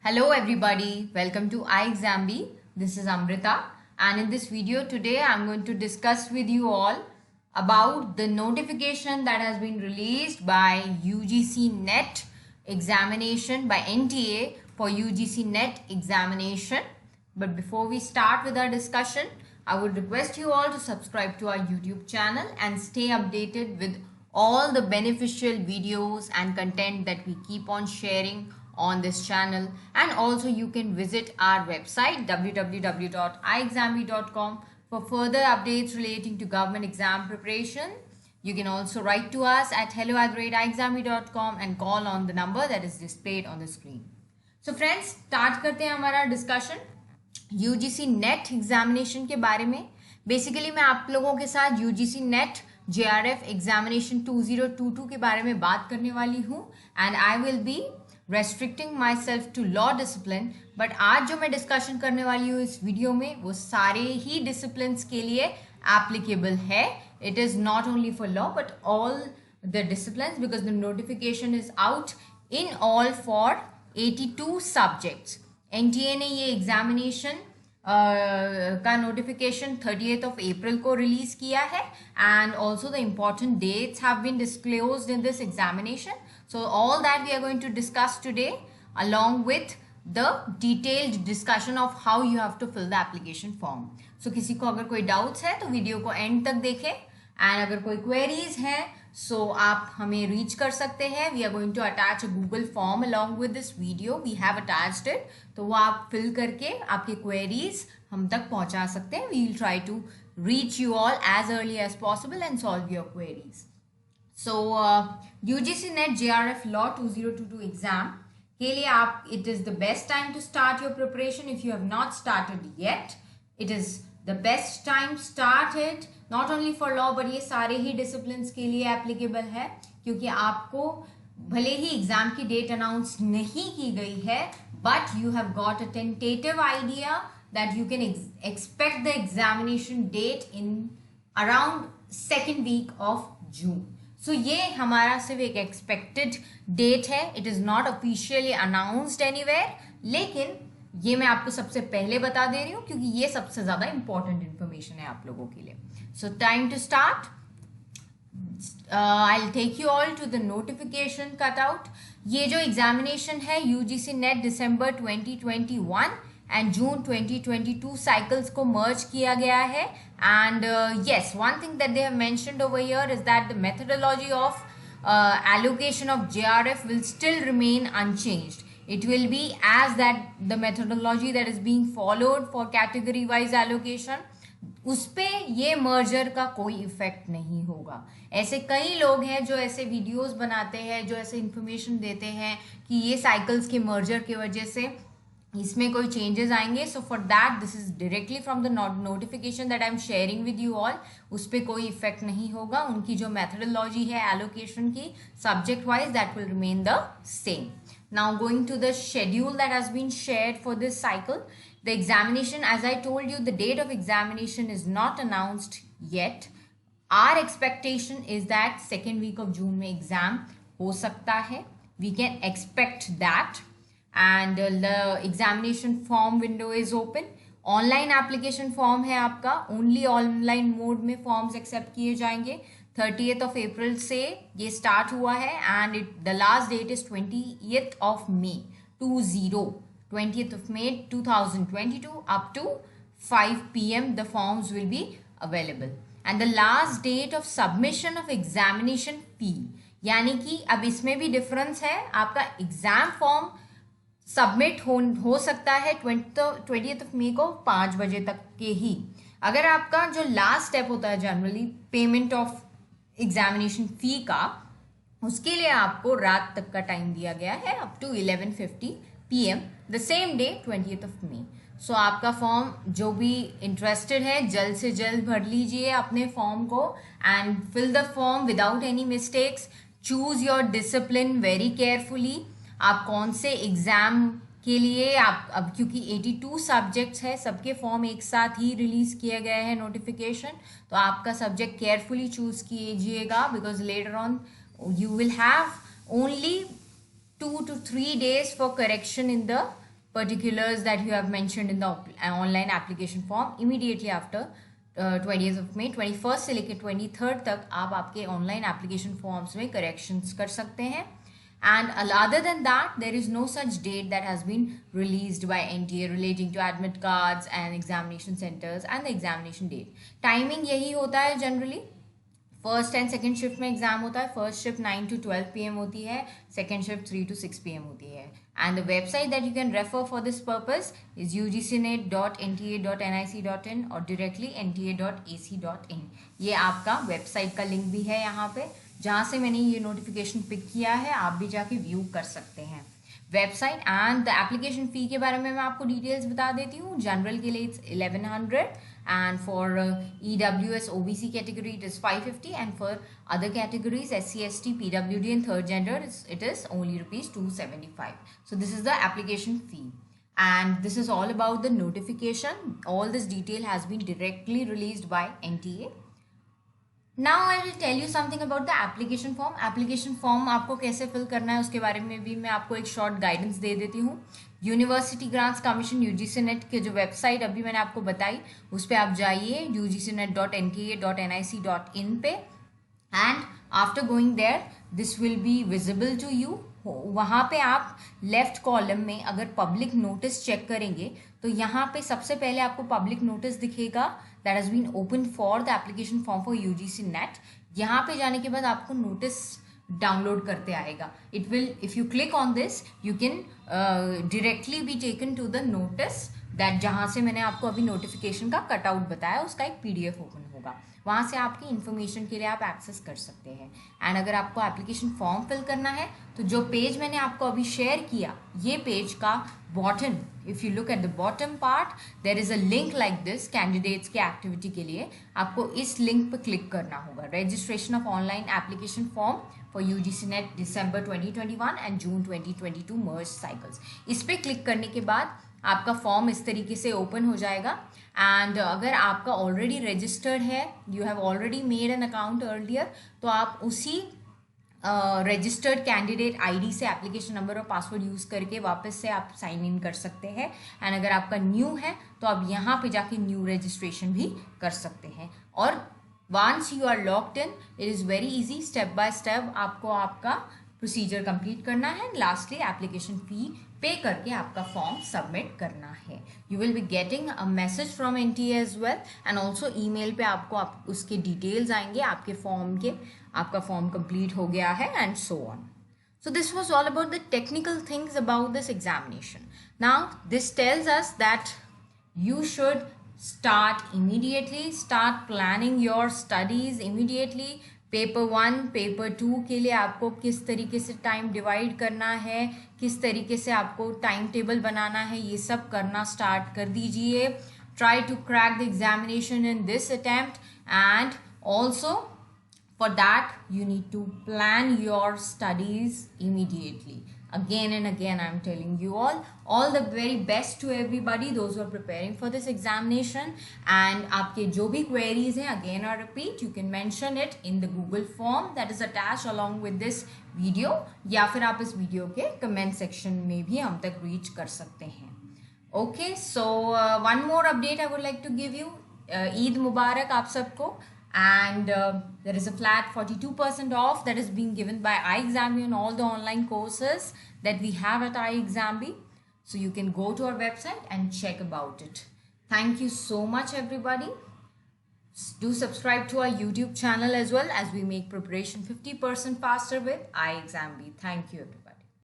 Hello everybody, welcome to iExamB. This is Amrita, and in this video today I'm going to discuss with you all about the notification that has been released by UGC NET examination by NTA for UGC NET examination. But before we start with our discussion, I would request you all to subscribe to our YouTube channel and stay updated with all the beneficial videos and content that we keep on sharing on this channel. And also you can visit our website www.iexamb.com for further updates relating to government exam preparation. You can also write to us at hello@iexamb.com and call on the number that is displayed on the screen. So friends, start करते हैं हमारा discussion UGC NET examination के बारे में. Basically मैं आप लोगों के साथ UGC NET JRF एग्जामिनेशन 2022 के बारे में बात करने वाली हूँ and I will be restricting myself to law discipline. But आज जो मैं डिस्कशन करने वाली हूँ इस वीडियो में वो सारे ही डिसिप्लिन के लिए एप्लीकेबल है. It is not only for law but all the discipline because the notification is out in all for 82 subjects. NTA ने ये एग्जामिनेशन का नोटिफिकेशन 30th of April को रिलीज किया है and also the important dates have been disclosed in this examination. So all that we are going to discuss today along with the detailed discussion of how you have to fill the application form. So किसी को अगर कोई doubts है तो video को end तक देखें and अगर कोई queries हैं so आप हमें reach कर सकते हैं. We are going to attach a Google form along with this video. We have attached it. तो वो आप fill करके आपके queries हम तक पहुंचा सकते हैं. We will try to reach you all as early as possible and solve your queries. So UGC NET JRF Law 2022 exam के लिए आप it is the best time to start your preparation. If you have not started yet, it is the best time. Start it not only for law but ये सारे ही disciplines के लिए applicable है क्योंकि आपको भले ही एग्जाम की डेट अनाउंस नहीं की गई है but you have got a tentative idea that you can expect the examination date in around second week of June. सो ये हमारा सिर्फ एक एक्सपेक्टेड डेट है. It is not officially announced anywhere, लेकिन ये मैं आपको सबसे पहले बता दे रही हूँ क्योंकि ये सबसे ज़्यादा इंपॉर्टेंट इन्फॉर्मेशन है आप लोगों के लिए. So time to start. I will take you all to the notification cutout. ये जो एग्जामिनेशन है UGC NET December 2021 and June 2022 cycles को मर्ज किया गया है. And yes, one thing that they have mentioned over here is that the methodology of allocation of JRF will still remain unchanged. It will be as that the methodology that is being followed for category wise allocation. उस पे ये merger का कोई effect नहीं होगा. ऐसे कई लोग हैं जो ऐसे वीडियोस बनाते हैं, जो ऐसे इंफॉर्मेशन देते हैं कि ये साइकिल्स के मर्जर की वजह से इसमें कोई चेंजेस आएंगे. So for that this is directly from the notification that I am sharing with you all. उस पर कोई इफेक्ट नहीं होगा. उनकी जो मेथडोलॉजी है एलोकेशन की subject wise that will remain the same. Now going to the schedule that has been shared for this cycle. The examination, as I told you, the date of examination is not announced yet. Our expectation is that second week of June में exam हो सकता है. We can expect that. And the examination form window is open. Online application form है आपका. Only online mode में forms accept किए जाएंगे. 30th of April से ये स्टार्ट हुआ है and the last date is 20th of May 2022 up to 5 PM the forms will be available. And the last date of submission of examination fee, यानी कि अब इसमें भी डिफरेंस है. आपका एग्जाम फॉर्म सबमिट हो सकता है 20th of May को 5 बजे तक के ही. अगर आपका जो लास्ट स्टेप होता है जनरली पेमेंट ऑफ एग्जामिनेशन फी का, उसके लिए आपको रात तक का टाइम दिया गया है up to 11:50 PM the same day 20th of May. So आपका फॉर्म जो भी इंटरेस्टेड है जल्द से जल्द भर लीजिए अपने फॉर्म को and fill the form without any mistakes. Choose your discipline very carefully. आप कौन से एग्जाम के लिए आप अब क्योंकि 82 सब्जेक्ट्स है, सबके फॉर्म एक साथ ही रिलीज किए गए हैं नोटिफिकेशन, तो आपका सब्जेक्ट केयरफुली चूज कीजिएगा because later on you will have only 2 to 3 days for correction in the particulars that you have mentioned in the online application form immediately after 20th of May 21st से लेकर 23rd तक आप आपके online application forms में corrections कर सकते हैं. And other than that, there is no such date that has been released by NTA relating to admit cards and examination centers and the examination date. Timing यही होता है generally. First and second shift में exam होता है. First shift 9 to 12 PM होती है, second shift 3 to 6 PM होती है. And the website that you can refer for this purpose is ugcnet.nta.nic.in और डायरेक्टली nta.ac.in. ये आपका वेबसाइट का लिंक भी है यहाँ पे, जहाँ से मैंने ये नोटिफिकेशन पिक किया है. आप भी जाके व्यू कर सकते हैं website. And the application fee के बारे में मैं आपको डिटेल्स बता देती हूँ. जनरल के लिए it's 1100 and for EWS OBC category it is 550 and for other categories SC ST PWD and third gender it is only rupees 275. So this is the application fee and this is all about the notification. All this detail has been directly released by NTA. Now I will tell you something about the application form. Application form आपको कैसे fill करना है उसके बारे में भी मैं आपको एक शॉर्ट गाइडेंस दे देती हूँ. University grants commission UGC net के जो वेबसाइट अभी मैंने आपको बताई उस पर आप जाइए ugcnet.nta.nic.in पे and after going there this will be visible to you. वहाँ पे आप लेफ्ट कॉलम में अगर पब्लिक नोटिस चेक करेंगे तो यहाँ पे सबसे पहले आपको पब्लिक नोटिस दिखेगा that has been open for the application form for UGC NET. यहाँ पे जाने के बाद आपको नोटिस डाउनलोड करते आएगा. It will if you click on this you can directly be taken to the notice that जहाँ से मैंने आपको अभी नोटिफिकेशन का कटआउट बताया उसका एक PDF ओपन होगा. वहाँ से आपकी इन्फॉर्मेशन के लिए आप एक्सेस कर सकते हैं. एंड अगर आपको एप्लीकेशन फॉर्म फिल करना है तो जो पेज मैंने आपको अभी शेयर किया ये पेज का bottom, if you look at the bottom part there is a link like this. Candidates के एक्टिविटी के लिए आपको इस लिंक पर क्लिक करना होगा. Registration of online application form for UGC NET December 2021 and June 2022 merge cycles. इस पर क्लिक करने के बाद आपका फॉर्म इस तरीके से ओपन हो जाएगा. एंड अगर आपका ऑलरेडी रजिस्टर्ड है, you have already made an account earlier, तो आप उसी रजिस्टर्ड कैंडिडेट ID से एप्लीकेशन नंबर और पासवर्ड यूज़ करके वापस से आप साइन इन कर सकते हैं. एंड अगर आपका न्यू है तो आप यहाँ पे जाके न्यू रजिस्ट्रेशन भी कर सकते हैं. और once you are locked in it is very easy. Step by step आपको आपका प्रोसीजर कंप्लीट करना है. लास्टली एप्लीकेशन फ़ी पे करके आपका फॉर्म सबमिट करना है. You will be getting a message from NTA as well and also email पे आपको उसके डिटेल्स आएंगे आपके फॉर्म के, आपका फॉर्म कंप्लीट हो गया है and so on. So this was all about the technical things about this examination. Now this tells us that you should start immediately, start planning your studies immediately. Paper 1 paper 2 के लिए आपको किस तरीके से time divide करना है, किस तरीके से आपको टाइम टेबल बनाना है, ये सब करना स्टार्ट कर दीजिए. Try to crack the examination in this attempt and also for that you need to plan your studies immediately. Again and again I am telling you all the very best to everybody those who are preparing for this examination. And आपके जो भी queries हैं, again I repeat, you can mention it in the Google form that is attached along with this video, या फिर आप इस video के comment section में भी हम तक reach कर सकते हैं. Okay, so one more update I would like to give you. Eid Mubarak आप सबको. And there is a flat 42% off that is being given by iExambi on all the online courses that we have at iExambi. So you can go to our website and check about it. Thank you so much everybody. Do subscribe to our YouTube channel as well as we make preparation 50% faster with iExambi. Thank you everybody.